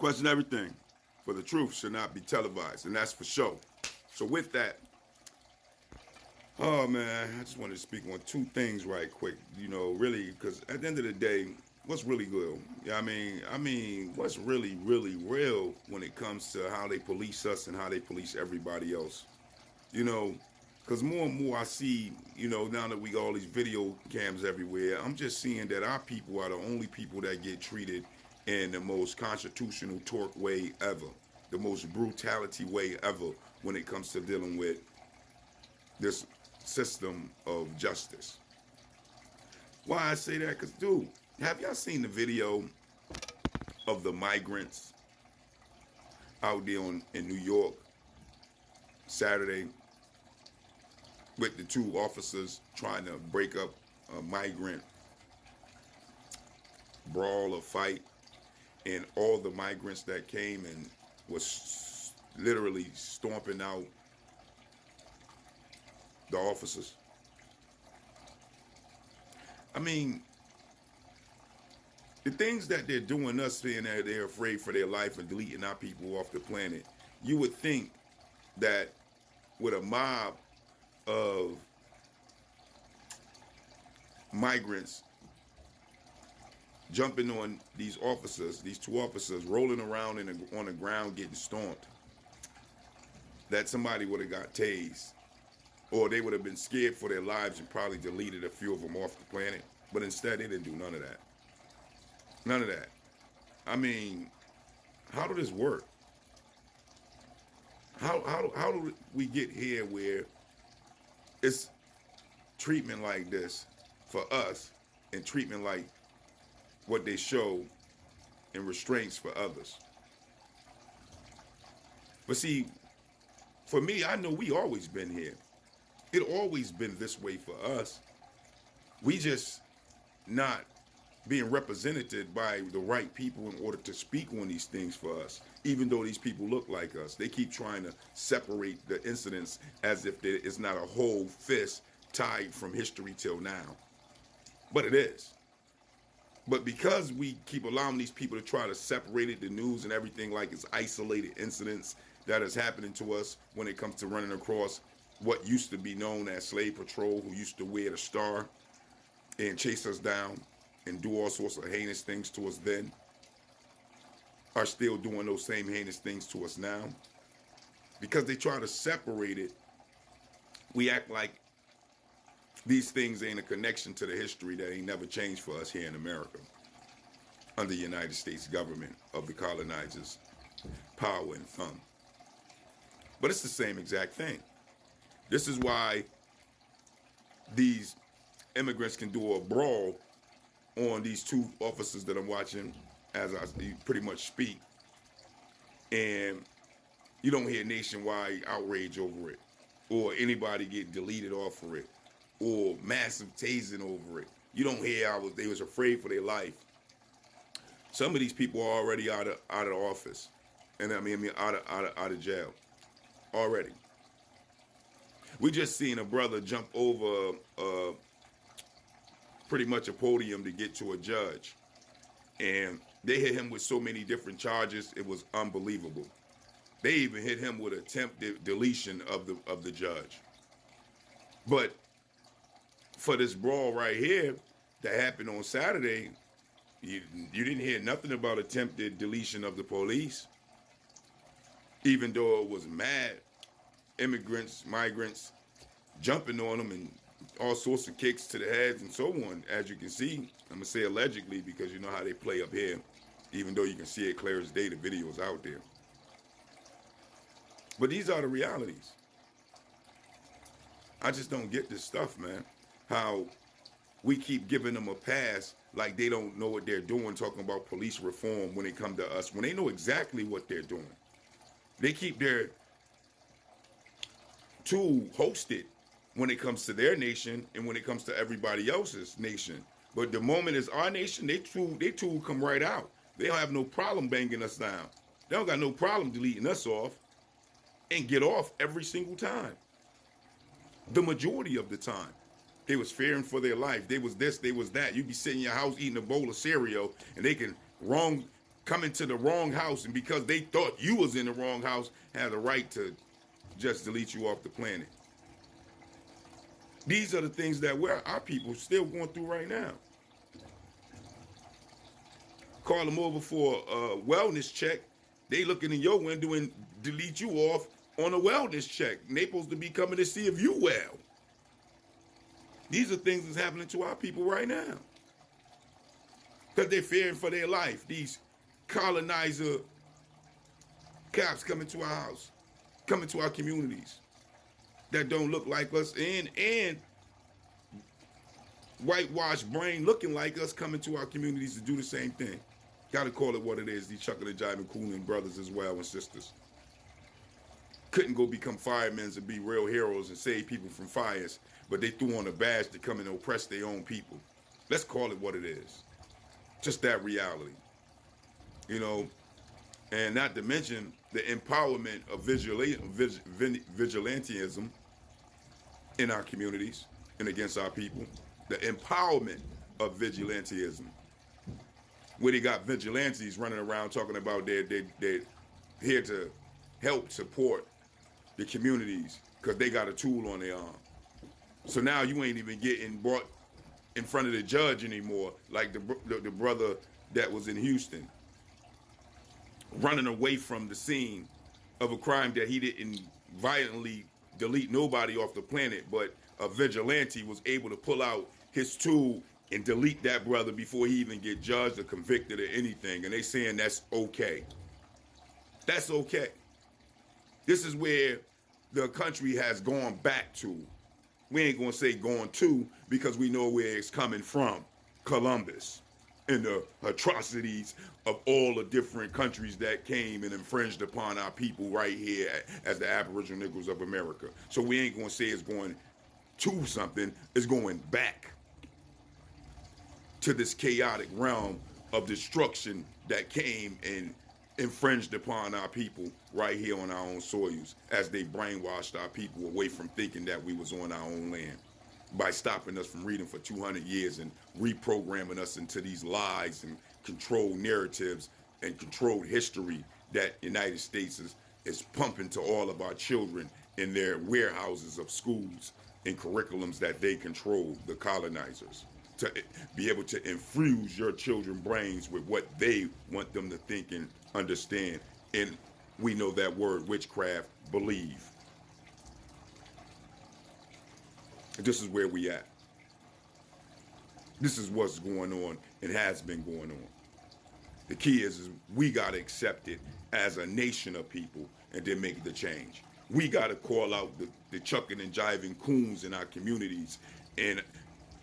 Question everything, for the truth should not be televised, and that's for sure. So with that, oh man, I just wanted to speak on two things right quick. Really, because at the end of the day, what's really good? Yeah, what's really, really real when it comes to how they police us and how they police everybody else. You know, because more and more I see, now that we got all these video cams everywhere, I'm just seeing that our people are the only people that get treated in the most constitutional torque way ever, the most brutality way ever when it comes to dealing with this system of justice. Why I say that? Because, dude, have y'all seen the video of the migrants out there in New York Saturday with the two officers trying to break up a migrant brawl or fight, and all the migrants that came and was literally stomping out the officers? I mean, the things that they're doing us, saying that they're afraid for their life and deleting our people off the planet, you would think that with a mob of migrants jumping on these officers, these two officers rolling around on the ground getting stomped, that somebody would have got tased, or they would have been scared for their lives and probably deleted a few of them off the planet. But instead, they didn't do none of that. None of that. I mean, how did this work? How do we get here where it's treatment like this for us and treatment like what they show in restraints for others? But see, for me, I know we always been here. It always been this way for us. We just not being represented by the right people in order to speak on these things for us. Even though these people look like us, they keep trying to separate the incidents as if there is not a whole fist tied from history till now. But it is. But because we keep allowing these people to try to separate it, the news and everything, like it's isolated incidents that is happening to us when it comes to running across what used to be known as slave patrol, who used to wear the star and chase us down and do all sorts of heinous things to us then, are still doing those same heinous things to us now. Because they try to separate it, we act like these things ain't a connection to the history that ain't never changed for us here in America under the United States government of the colonizers' power and thumb. But it's the same exact thing. This is why these immigrants can do a brawl on these two officers that I'm watching as I pretty much speak. And you don't hear nationwide outrage over it, or anybody get deleted off of it, or massive tasing over it. You don't hear how they was afraid for their life. Some of these people are already out of office, and out of jail already. We just seen a brother jump over pretty much a podium to get to a judge, and they hit him with so many different charges. It was unbelievable. They even hit him with attempted deletion of the judge. But for this brawl right here that happened on Saturday, you didn't hear nothing about attempted deletion of the police, even though it was mad immigrants, migrants jumping on them and all sorts of kicks to the heads and so on. As you can see, I'm gonna say allegedly because you know how they play up here, even though you can see it clear as day, the video's out there. But these are the realities. I just don't get this stuff, man. How we keep giving them a pass like they don't know what they're doing, talking about police reform when it comes to us, when they know exactly what they're doing. They keep their tool hosted when it comes to their nation and when it comes to everybody else's nation. But the moment it's our nation, they tool come right out. They don't have no problem banging us down. They don't got no problem deleting us off and get off every single time. The majority of the time. They was fearing for their life. They was this, they was that. You be sitting in your house eating a bowl of cereal and they can come into the wrong house, and because they thought you was in the wrong house, had the right to just delete you off the planet. These are the things that our people still going through right now. Call them over for a wellness check. They looking in your window and delete you off on a wellness check. And they supposed to be coming to see if you well. These are things that's happening to our people right now. Because they're fearing for their life. These colonizer cops coming to our house, coming to our communities that don't look like us, and whitewashed brain looking like us coming to our communities to do the same thing. Got to call it what it is. These chucking and jiving, cooling brothers as well and sisters. Couldn't go become firemen and be real heroes and save people from fires, but they threw on a badge to come and oppress their own people. Let's call it what it is. Just that reality. You know, and not to mention the empowerment of vigilantism in our communities and against our people. The empowerment of vigilantism. Where they got vigilantes running around talking about they're here to help support the communities because they got a tool on their arm. So now you ain't even getting brought in front of the judge anymore, like the brother that was in Houston, running away from the scene of a crime that he didn't violently delete nobody off the planet, but a vigilante was able to pull out his tool and delete that brother before he even get judged or convicted or anything. And they saying that's okay. That's okay. This is where the country has gone back to. We ain't gonna say going to because we know where it's coming from. Columbus and the atrocities of all the different countries that came and infringed upon our people right here as the Aboriginal Negroes of America. So we ain't gonna say it's going to something, it's going back to this chaotic realm of destruction that came and infringed upon our people right here on our own soils as they brainwashed our people away from thinking that we was on our own land by stopping us from reading for 200 years and reprogramming us into these lies and controlled narratives and controlled history that United States is pumping to all of our children in their warehouses of schools and curriculums that they control, the colonizers, to be able to infuse your children's brains with what they want them to think and understand. And we know that word, witchcraft, believe. This is where we at. This is what's going on and has been going on. The key is we got to accept it as a nation of people and then make the change. We got to call out the chucking and jiving coons in our communities and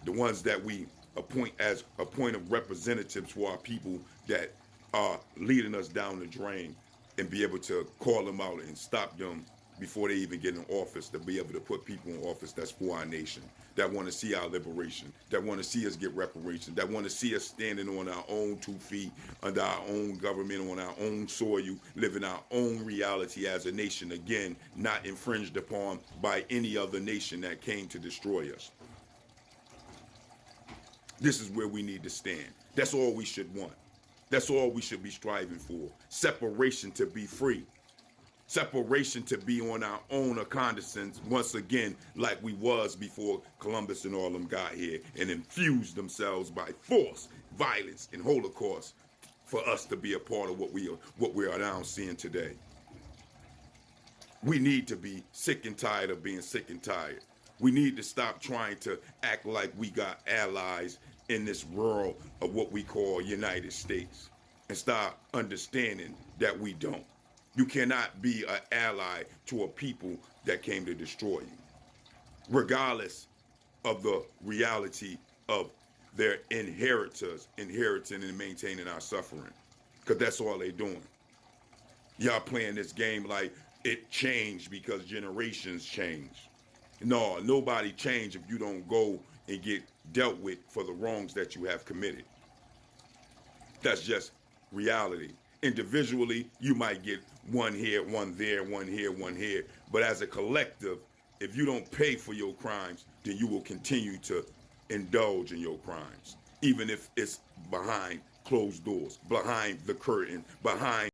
the ones that we appoint as a point of representatives for our people that are leading us down the drain, and be able to call them out and stop them before they even get in office, to be able to put people in office that's for our nation, that want to see our liberation, that want to see us get reparations, that want to see us standing on our own 2 feet, under our own government, on our own soil, living our own reality as a nation, again, not infringed upon by any other nation that came to destroy us. This is where we need to stand. That's all we should want. That's all we should be striving for. Separation to be free. Separation to be on our own recognizance once again, like we was before Columbus and all them got here and infused themselves by force, violence, and Holocaust for us to be a part of what we are now seeing today. We need to be sick and tired of being sick and tired. We need to stop trying to act like we got allies in this world of what we call United States and start understanding that we don't. You cannot be an ally to a people that came to destroy you, regardless of the reality of their inheritors inheriting and maintaining our suffering, because that's all they doing. Y'all playing this game like it changed because generations change. No, nobody change if you don't go and get dealt with for the wrongs that you have committed. That's just reality. Individually, you might get one here, one there, one here, one here. But as a collective, if you don't pay for your crimes, then you will continue to indulge in your crimes, even if it's behind closed doors, behind the curtain, behind